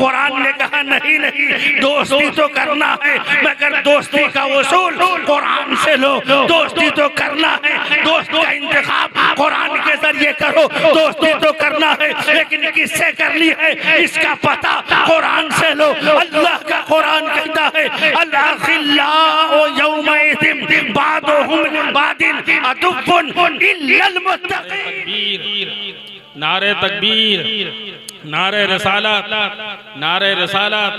कुरान ने कहा नहीं नहीं, दोस्ती तो करना है मगर दोस्ती का वसूल कुरान से लो। दोस्ती तो करना है, दोस्त का इंतखाब कुरान के जरिए करो। दोस्ती तो करना है लेकिन किससे करनी है इसका पता कुरान से लो। अल्लाह का कुरान कहता है अल-अखिल्लाउ यौमइज़िन बादुहुम लिबादिन अदुव्वुन इल्लल मुत्तक़ीन। नारे तकबीर, नारे रिसालत, नारे रिसालत।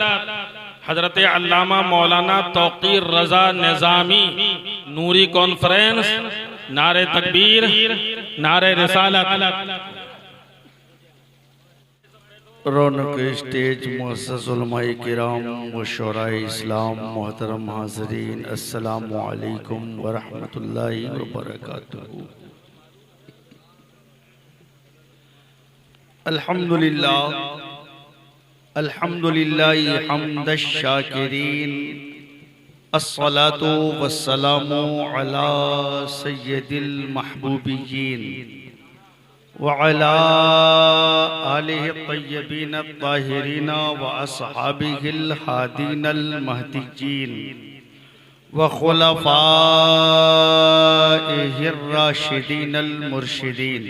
हजरत अल्लामा मौलाना तौकीर रजा निजामी नूरी कॉन्फ्रेंस। नारे तकबीर, नारे रिसालत। रौनक स्टेज मुअस्सस उलमाए किराम व शुराए इस्लाम, मोहतरम हाज़रीन, अस्सलामु अलैकुम व रहमतुल्लाहि व बरकातुहू। अल्हम्दुलिल्लाह अल्हम्दुलिल्लाहि हम्दश शाकिरीन, अस्सलातु वस्सलामु अला सय्यदिल महबूबियीन व अला आलिहि तय्यबीन ताहिरीन व अस्हाबिहिल हादीनल महदिय्यीन व खुलफाइहिर राशिदीनल मुर्शिदीन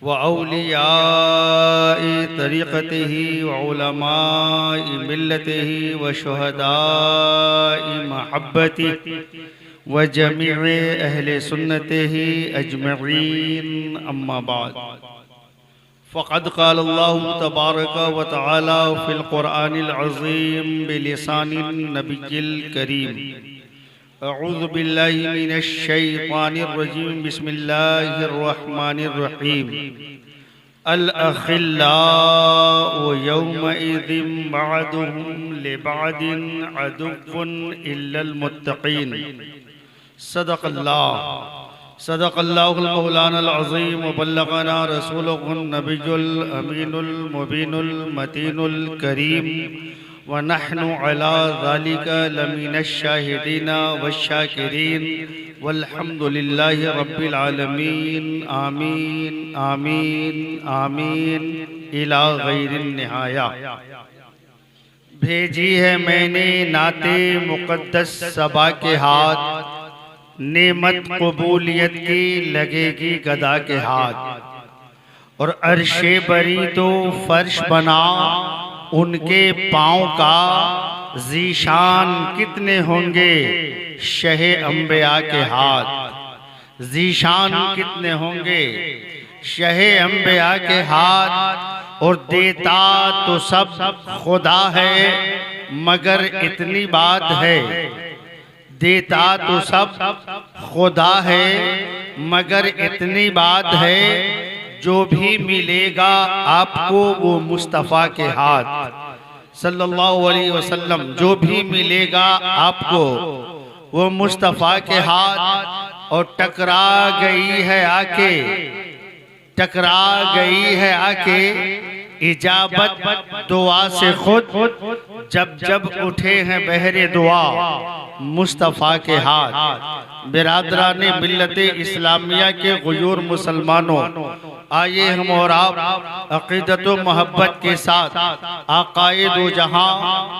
व औलियाए तरीक़तिही व उलमाए मिल्लतिही व शुहदाए महब्बतिही व जमीए अहले सुन्नतिही अजमईन। अम्मा बाद, फ़क़द क़ाल अल्लाहु तबारक व तआला फ़िल क़ुरआनिल अज़ीम बिलिसानिन नबिय्यिल करीम। अऊज़ु बिल्लाहि मिनश शैतानिर रजीम। बिस्मिल्लाहिर रहमानिर रहीम। अल अखिल्लाउ यौमइज़िन बअदुहुम लिबअदिन अदुव्वुन इल्लल मुत्तक़ीन। सदक़ल्लाहुल मौलानाल अज़ीम व बल्लग़ना रसूलुहुन नबियुल अमीनुल मुबीनुल मतीनुल करीम व नहनु अला ज़ालिका लमीनश शाहिदीन वश्शाकिरीन वल्हम्दुलिल्लाहि रब्बिल आलमीन। आमीन आमीन आमीन इला गैरिन निहाया। भेजी है मैंने नाते मुक़द्दस सबा के हाथ, नेमत कबूलियत की लगेगी गदा के हाथ। और अर्शे बरी तो फर्श बना उनके पाँव का, ज़ीशान कितने होंगे शहे अम्बिया के हाथ। ज़ीशान कितने होंगे शहे अम्बिया के हाथ। और देता तो सब खुदा है मगर इतनी बात है, देता तो सब खुदा है मगर इतनी बात है, जो भी मिलेगा आपको वो मुस्तफ़ा के हाथ। सल्लल्लाहु अलैहि वसल्लम, जो भी मिलेगा आपको वो मुस्तफ़ा के हाथ। और टकरा गई है आके, टकरा गई है आके इजाबत दुआ से खुद, जब जब उठे हैं बहरे दुआ मुस्तफ़ा के हाथ। बिरादराने मिल्लत इस्लामिया के गुयूर मुसलमानों, आइए हम और आप अक़ीदत व मोहब्बत के साथ आक़ाए दो जहां,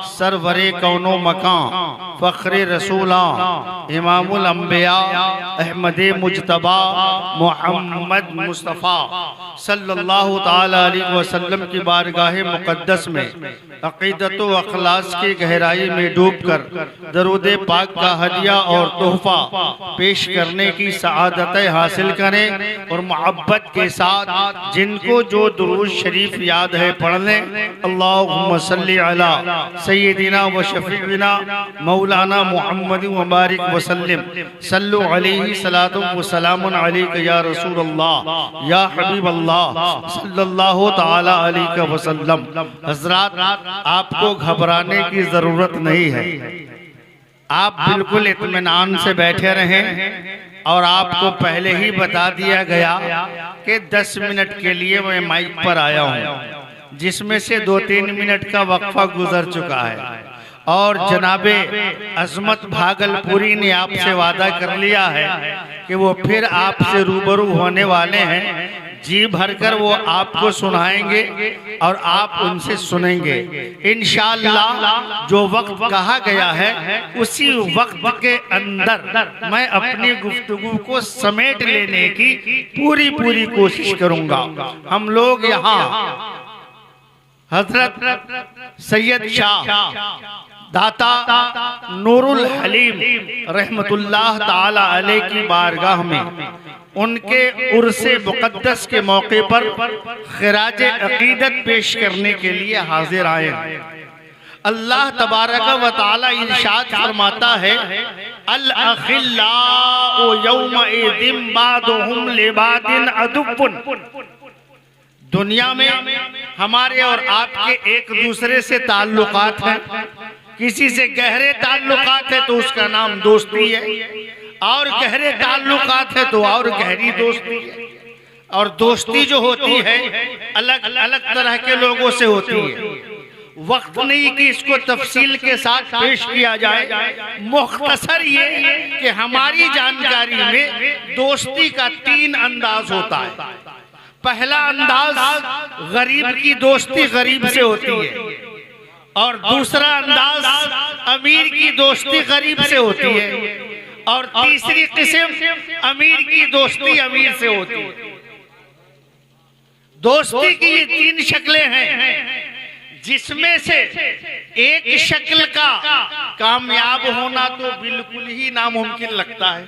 सरवरे कौनो मकां, फ़ख्रे रसूला, इमामुल अम्बिया, अहमदे मुज्तबा, मुहम्मद मुस्तफ़ा सल्लल्लाहु ताला अलैहि वसल्लम की बारगाह मुक़द्दस में अक़ीदत व अख़लास की गहराई में डूबकर दरूद पाक का हदिया और तोहफ़ा पेश करने की सआदतें हासिल करें। और मोहब्बत के साथ जिनको जो दुरूद शरीफ याद है पढ़ लें। अल्लाहुम्मा सल्ली अला सय्यदिना व शफ़ीइना मौलाना मुहम्मद व बारिक वसल्लम। सल्लु अलैहि सलातु व सलामुन अलैका या रसूल अल्लाह या हबीब अल्लाह सल्लल्लाहु ताला अलैहि वसल्लम। हज़रात, आपको घबराने की ज़रूरत नहीं है। आप बिल्कुल इत्मीनान से बैठे रहें। और आपको पहले ही बता दिया गया कि 10 मिनट के लिए मैं माइक पर आया हूँ, जिसमें से 2-3 मिनट का वक्फा गुजर चुका है। और जनाबे अज़मत भागलपुरी ने आपसे वादा कर लिया है कि वो फिर आपसे रूबरू होने वाले हैं जी भरकर वो आपको सुनाएंगे और आप उनसे सुनेंगे। इंशाअल्लाह जो वक्त कहा गया है उसी वक्त के अंदर मैं अपनी गुफ्तगू को समेट लेने की पूरी कोशिश करूंगा। हम लोग यहाँ हजरत सैयद शाह दाता नूरुल हलीम रहमतुल्लाह ताला अलैह की बारगाह में उनके उर्से मुक़द्दस के मौके पर खिराज अकीदत पेश करने के लिए हाजिर आए। अल्लाह तबारक व तआला इरशाद फरमाता है, अल अखिल्लाउ यौमइज़िन बादुहुम लिबादिन अदुव्वुन। दुनिया में हमारे और आपके एक दूसरे से ताल्लुकात हैं। किसी से गहरे ताल्लुकात है तो उसका नाम दोस्ती है, और गहरे ताल्लुकात है तो और गहरी दोस्ती है। और दोस्ती जो होती है अलग अलग तरह के लोगों से होती है। वक्त नहीं कि इसको तफसील के साथ पेश किया जाए। मुख्तसर ये कि हमारी जानकारी में दोस्ती का 3 अंदाज होता है। पहला अंदाज गरीब की दोस्ती गरीब से होती है, और दूसरा अंदाज अमीर की दोस्ती गरीब से होती है, और तीसरी किस्म अमीर की दोस्ती अमीर से होती है। दोस्ती की ये 3 शक्लें हैं, जिसमें से एक शक्ल का कामयाब होना तो बिल्कुल ही नामुमकिन लगता है।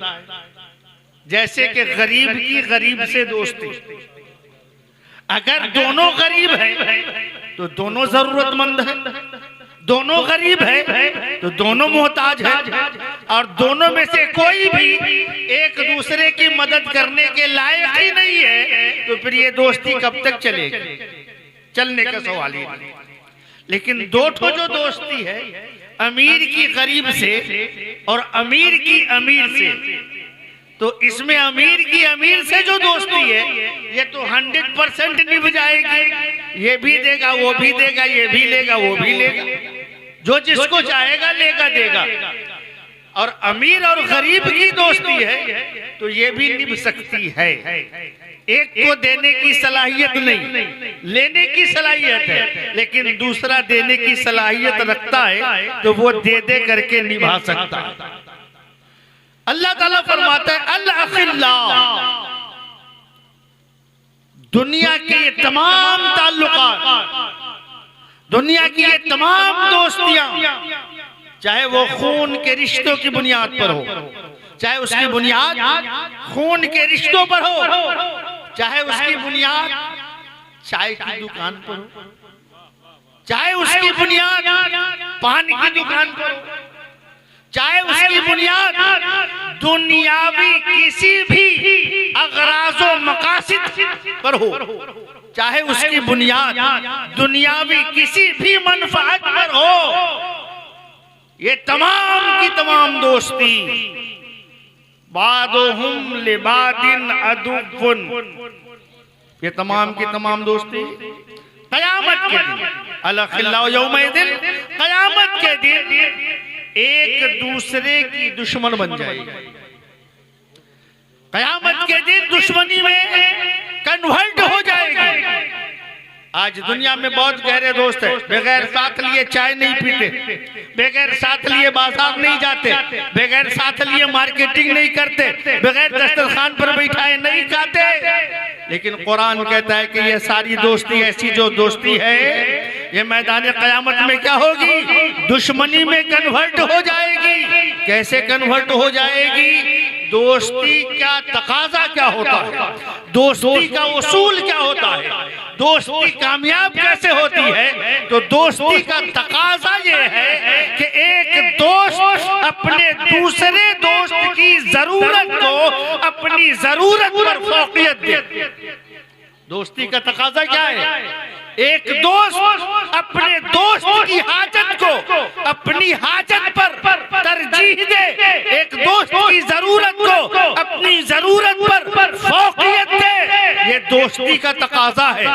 जैसे कि गरीब की गरीब से दोस्ती। अगर दोनों गरीब हैं तो दोनों जरूरतमंद हैं, दोनों गरीब हैं तो दोनों मोहताज हैं, और दोनों में से कोई भी एक दूसरे की मदद करने के लायक ही नहीं है, तो फिर ये दोस्ती कब तक चलेगी? चलने का सवाल ही नहीं। लेकिन दो ठो जो दोस्ती है, अमीर की गरीब से और अमीर की अमीर से, तो इसमें अमीर की अमीर से जो दोस्ती है ये तो 100% निभ जाएगी। ये भी देगा, वो भी देगा, ये भी लेगा, वो भी लेगा, जो जिसको चाहेगा लेगा देगा। और अमीर और गरीब की दोस्ती है तो ये भी निभ सकती है। एक को देने की सलाहियत नहीं, लेने की सलाहियत है, लेकिन दूसरा देने की सलाहियत रखता है तो वो दे दे करके निभा सकता है। अल्लाह ताला फरमाता है, अल अखिल्ला, दुनिया के ये तमाम ताल्लुकात, दुनिया की ये तमाम दोस्तियां, चाहे वो खून के रिश्तों की बुनियाद पर हो, चाहे उसकी बुनियाद खून के रिश्तों पर हो, चाहे उसकी बुनियाद चाय की दुकान पर हो, चाहे उसकी बुनियाद पानी की दुकान पर हो, चाहे उसकी बुनियाद दुनियावी किसी भी अगराज़ो मकासिद पर हो, चाहे उसकी बुनियाद दुनियावी किसी भी मनफात पर हो, ये तमाम की तमाम दोस्ती बादुहुम लिबादिन अदुव्वुन, ये तमाम की तमाम दोस्ती कयामत के दिन, अल-अखिल्लाउ यौमइज़िन, कयामत के दिन एक दूसरे की दुश्मन बन जाएगी। कयामत के दिन दुश्मनी में कन्वर्ट हो जाएगी। आज दुनिया में बहुत गहरे दोस्त हैं, बगैर साथ लिए चाय नहीं पीते, बगैर साथ लिए बाजार नहीं जाते, बगैर साथ लिए मार्केटिंग नहीं करते, बगैर दस्तरखान पर बैठाए नहीं खाते। लेकिन कुरान कहता है कि ये सारी दोस्ती, ऐसी जो दोस्ती है ये मैदान कयामत में क्या होगी? दुश्मनी में कन्वर्ट हो जाएगी। कैसे कन्वर्ट हो जाएगी? दोस्ती का तकाजा क्या होता है, दोस्ती का उसूल क्या होता है, दोस्ती कामयाब कैसे होती है? तो दोस्ती का तकाजा ये है कि एक दोस्त अपने दूसरे दोस्त की जरूरत को अपनी जरूरत पर फौकियत दे। दोस्ती का तकाजा क्या है? एक दोस्त अपने दोस्त की हाजत को अपनी हाजत पर तरजीह दे, एक दोस्त की जरूरत को अपनी जरूरत पर फौकियत दे, ये दोस्ती का तकाजा है।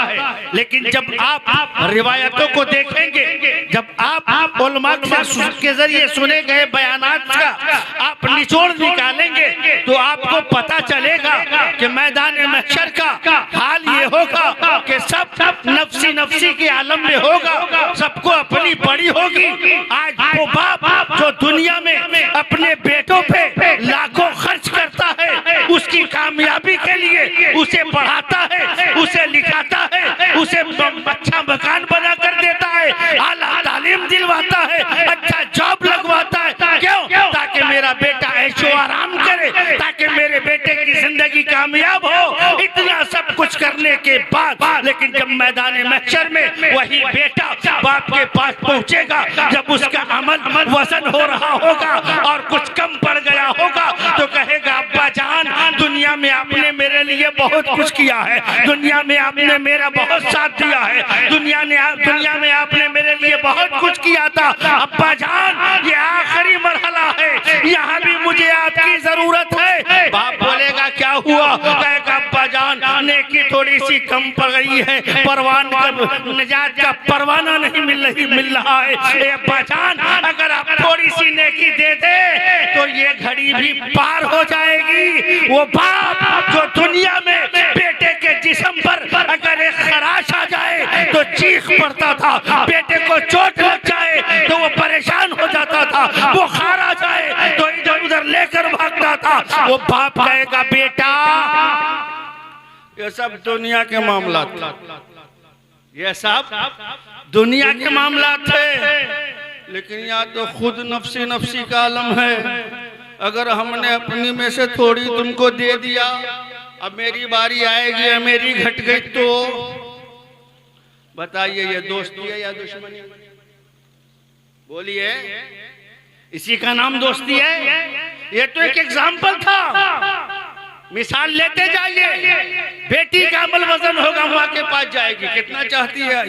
लेकिन जब आप रिवायतों को देखेंगे, जब आप उलमा के जरिए सुने गए बयानात का आप निचोड़ निकालेंगे, तो आपको पता चलेगा कि मैदान महशर का हाल ये अपनी बड़ी होगी। आज वो बाप जो दुनिया में अपने बेटों पे लाखों खर्च करता है, उसकी कामयाबी के लिए उसे पढ़ाता है, उसे लिखाता है, उसे अच्छा मकान बना कर देता है, आला तालीम दिलवाता है, अच्छा जॉब लगवाता है, क्यों? ताकि मेरा बेटा ऐशो आराम करे, ताकि मेरे बेटे की जिंदगी कामयाब हो। इतना सब कुछ करने के बाद लेकिन जब मैदान महशर में वही बेटा बाप के पास पहुंचेगा, जब उसका अमल वजन हो रहा होगा और कुछ कम पड़ गया होगा, तो कहेगा अब्बा जान, दुनिया में आपने मेरे लिए बहुत कुछ किया है, दुनिया में आपने मेरा बहुत साथ दिया है, दुनिया में आपने मेरे लिए बहुत कुछ किया था। अब्बा जान, ये आखिरी मरहला है, यहाँ भी मुझे आपकी जरूरत है। बाप बोलेगा क्या हुआ? कहेगा अब्बा जान, नेकी थोड़ी सी कम पड़ गई है, परवान निजात का परवाना नहीं मिल रहा है। अब्बा जान, अगर आप थोड़ी सी नेकी दे दे तो ये घड़ी भी पार हो जाएगी। वो बाप जो दुनिया में बेटे के जिस्म पर अगर एक खराश आ जाए तो चीख पड़ता था, बेटे को चोट लग जाए तो वो परेशान हो जाता था, बुखार आ जाए तो इधर उधर लेकर भागता था। वो बाप कहेगा बेटा, ये सब दुनिया के मामला थे, ये सब दुनिया के मामला थे, लेकिन यहाँ तो खुद नफ्सी नफ्सी का आलम है। अगर हमने अपनी में से थोड़ी तुमको दे दिया, अब मेरी बारी आएगी, मेरी घट गई तो बताइए ये दोस्ती है या दुश्मनी? बोलिए, इसी का नाम दोस्ती है? ये तो एक एग्जाम्पल था, मिसाल लेते जाइए। बेटी का अमल वजन होगा, माँ के पास जाएगी, कितना चाहती है।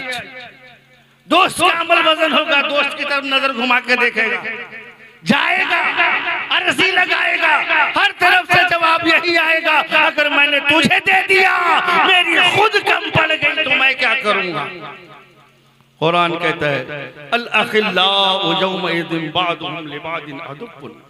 दोस्त का अमल वजन होगा, दोस्त की तरफ नजर घुमा के देखेगा, जाएगा, अर्जी लगाएगा, हर तरफ से जवाब यही आएगा, अगर मैंने तुझे दे दिया, मेरी खुद कम पड़ गई तो मैं क्या करूंगा? कुरान कहता है अल अखिल्लाउ यौमइज़िन बादुहुम लिबादिन अदुव्वुन।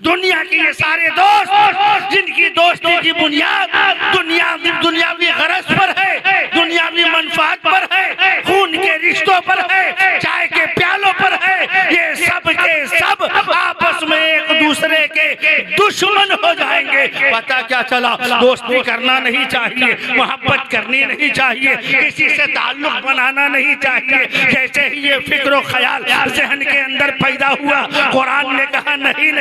दुनिया के ये सारे दोस्त जिनकी दोस्ती की बुनियाद दुनियावी गरज पर है, दुनियावी मनफात पर है, खून के रिश्तों पर है, चाय के प्यालों पर है, ये सब के सब आपस में एक दूसरे के दुश्मन हो जाएंगे। पता क्या चला? दोस्ती करना नहीं चाहिए, मोहब्बत करनी नहीं चाहिए, किसी से ताल्लुक बनाना नहीं चाहिए। जैसे ही ये फिक्र ख्याल जहन के अंदर पैदा हुआ, कुरान ने कहा नहीं,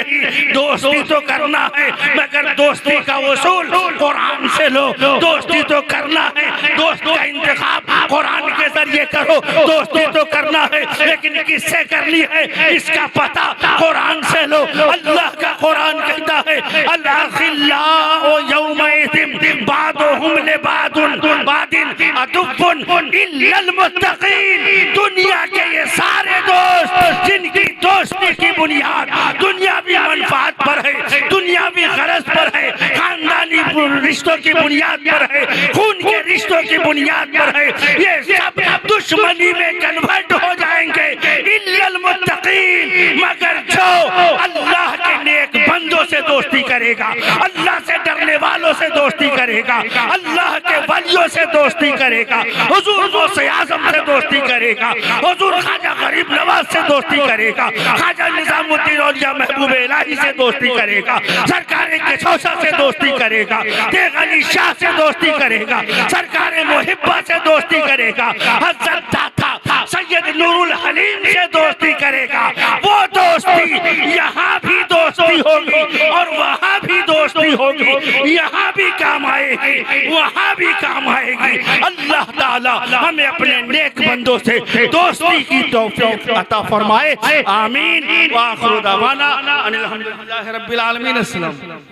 दोस्ती तो करना है, मगर दोस्ती का उसूल कुरान से लो। दोस्ती तो करना है, दोस्त का इंतखाब कुरान के जरिए करो। दोस्ती तो करना है, लेकिन किससे करनी है इसका पता कुरान से लो। अल्लाह का कुरान कहता है अल अखिल्लाउ यौमइज़िन बादुहुम लिबादिन अदुव्वुन इल्लल मुत्तकीन। दुनिया के ये सारे दोस्त जिनकी दोस्ती की बुनियाद दुनियावी मनफात पर है, दुनियावी गरज पर है, खानदानी रिश्तों की बुनियाद पर है, खून के रिश्तों की बुनियाद पर है, ये सब दुश्मनी में कन्वर्ट हो जाएंगे। इल्लल मुत्तकीन, मगर जो अल्लाह के नेक बंदों से दोस्ती करेगा, अल्लाह से डरने वालों से दोस्ती करेगा, अल्लाह के वलियों से दोस्ती करेगा, हुजूर गौसे आज़म से दोस्ती करेगा, हुजूर ख्वाजा गरीब नवाज से दोस्ती करेगा, ख्वाजा निजामुद्दीन औलिया महबूब इलाही से दोस्ती करेगा, सरकार के चौसा से दोस्ती करेगा, तेग अली शाह से दोस्ती करेगा, सरकार मुहिब्बा से दोस्ती करेगा, हज़रत दाता सैयद नूरुल हलीम से दोस्ती करेगा। वो दोस्ती यहाँ भी दोस्ती होगी और वहाँ भी दोस्ती होगी, यहाँ भी काम आएगी, वहाँ भी काम आएगी। अल्लाह ताला हमें अपने नेक बंदों से दोस्ती की तौफीक अता फरमाए। आमीन। व आखिरु दावाना अनिल हम्दुलिल्लाहि रब्बिल आलमीन। अस्सलाम।